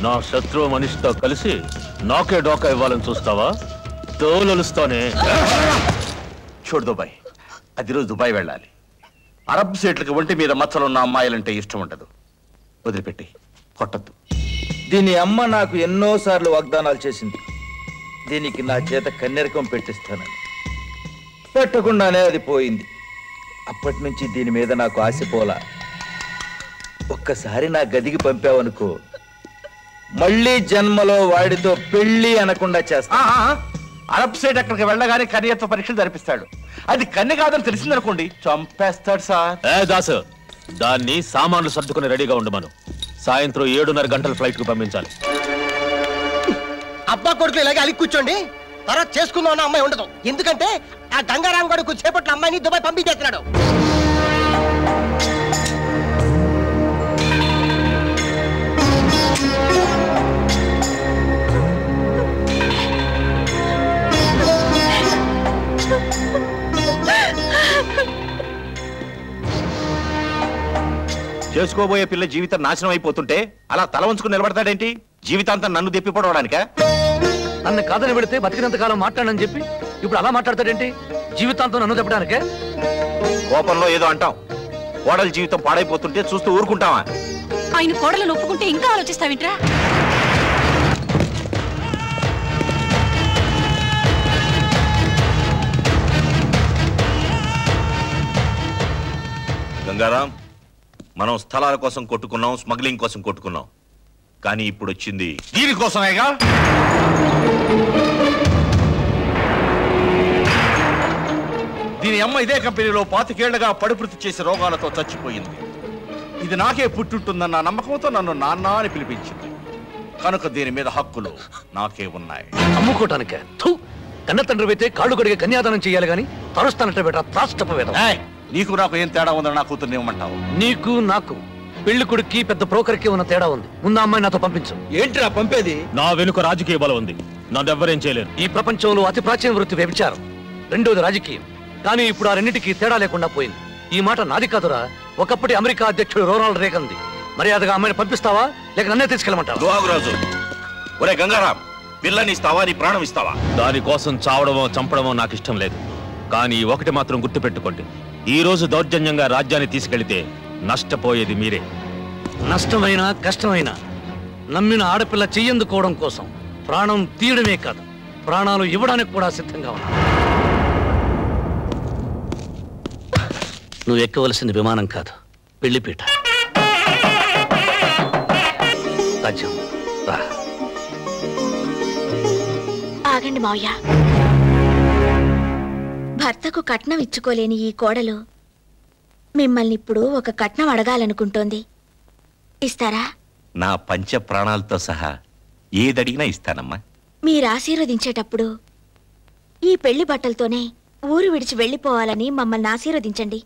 నా శత్రువు మనిషితో కలిసి నాకే డోకా ఇవ్వాలని చూస్తావా? తోలుస్తానే. చూడు దుబాయ్, అది రోజు దుబాయ్ వెళ్ళాలి. అరబ్ సీట్లకి ఒంటి మీద మచ్చలున్న అమ్మాయిలంటే ఇష్టం ఉండదు. వదిలిపెట్టి కొట్టద్దు. దీని అమ్మ నాకు ఎన్నోసార్లు వాగ్దానాలు చేసింది, దీనికి నా చేత కన్నెరకం పెట్టిస్తానని. పెట్టకుండానే అది పోయింది. అప్పటి నుంచి దీని మీద నాకు ఆశపోలా. ఒక్కసారి నా గదికి పంపావనుకో, మళ్ళీ జన్మలో వాడితో పెళ్లి అనకుండా చేస్తా. అరబ్ సైడ్ అక్కడికి వెళ్ళగానే కన్యత్వ పరీక్షలు జరిపిస్తాడు. అది కన్య కాదని తెలిసిందనుకోండి, చంపేస్తాడు సార్. దాసు, దాన్ని సామాన్లు సర్దుకుని రెడీగా ఉండమను. సాయంత్రం 7:30 గంటల ఫ్లైట్ కు పంపించాలి. అబ్బా కొడుకు ఇలాగే అలిగి కూర్చోండి, తర్వాత చేసుకుందాం అన్న అమ్మాయి ఉండదు. ఎందుకంటే ఆ గంగారాం గడుకు చేపట్ల అమ్మాయిని దుబాయ్ పంపించేస్తున్నాడు. చేసుకోబోయే పిల్ల జీవితం నాశనం అయిపోతుంటే అలా తల వంచుకుని నిలబడతాడేంటి? జీవితాంతం నన్ను దెప్పిపోవడానికా? నన్ను కాదని పెడితే బతికినంత కాలం మాట్లాడని చెప్పి ఇప్పుడు అలా మాట్లాడతాడేంటి? జీవితాంతం నన్ను చెప్పడానికే? కోపంలో ఏదో అంటాం. కోడల జీవితం పాడైపోతుంటే చూస్తూ ఊరుకుంటావా? ఆయన కోడలను ఒప్పుకుంటే ఇంకా ఆలోచిస్తావింట్రా? గంగారాం, మనం స్థలాల కోసం కొట్టుకున్నాం, స్మగ్లింగ్ కోసం కొట్టుకున్నాం. కానీ ఇప్పుడు వచ్చింది దీనికోసమేగా. దీని అమ్మ ఇదే కంపెనీలో 25 ఏళ్లుగా పడిపృతి చేసి రోగాలతో చచ్చిపోయింది. ఇది నాకే పుట్టుంటుందన్న నమ్మకంతో నన్ను నాన్న అని పిలిపించింది. కనుక దీని మీద హక్కులు నాకే ఉన్నాయి. అమ్ముకోటానికే? కన్న తండ్రి అయితే కాళ్ళు కడిగే కన్యాదానం చేయాలి గాని తరుస్తానంటే బేట త్రాష్టపవేదం. నీకు నాకు ఏం తేడా ఉందని నా కూతుర్ని ఇవ్వమంటావు? నీకు నాకు పెళ్లి కొడుక్కి పెద్ద బ్రోకర్కి ఉన్న తేడా ఉంది. ముందు అమ్మాయి నాతో పంపించు. ఏంట్రా పంపేది? నా వెనుక రాజకీయ బలం ఉంది, నన్నెవ్వరేం చేయలేరు. ఈ ప్రపంచంలో అతి ప్రాచీన వృత్తి వ్యభిచారం, రెండోది రాజకీయం. కానీ ఇప్పుడు ఆ రెండింటికి తేడా లేకుండా పోయింది. ఈ మాట నాది కాదురా, ఒకప్పటి అమెరికా అధ్యక్షుడు రొనాల్డ్ రేగన్ది. మర్యాదగా అమ్మాయిని పంపిస్తావా లేక నన్నే తీసుకెళ్ళమంటావా? రాజు, ఒరే గంగారాం, పిల్లని ఇస్తావా, నీ ప్రాణం ఇస్తావా? దానికోసం చావడమో చంపడమో నాకు ఇష్టం లేదు. కానీ ఒకటి మాత్రం గుర్తుపెట్టుకోండి, ఈ రోజు దౌర్జన్యంగా రాజ్యాన్ని తీసుకెళ్తే నష్టపోయేది మీరే. నష్టమైనా కష్టమైనా నమ్మిన ఆడపిల్ల చెయ్యందుకోవడం కోసం ప్రాణం తీయడమే కాదు, ప్రాణాలు ఇవ్వడానికి కూడా సిద్ధంగా ఉన్నా. నువ్వు ఎక్కవలసింది విమానం కాదు, పెళ్లిపీట. రాజ్యం రా. ఆగండి మావయ్య. భర్తకు కట్నం ఇచ్చుకోలేని ఈ కోడలు మిమ్మల్ని ఇప్పుడు ఒక కట్నం అడగాలనుకుంటోంది. ఇస్తారా? నా పంచ ప్రాణాలతో సహా ఏదడిగినా ఇస్తానమ్మా. మీరు ఆశీర్వదించేటప్పుడు ఈ పెళ్లి బట్టలతోనే ఊరు విడిచి వెళ్లిపోవాలని మమ్మల్ని ఆశీర్వదించండి.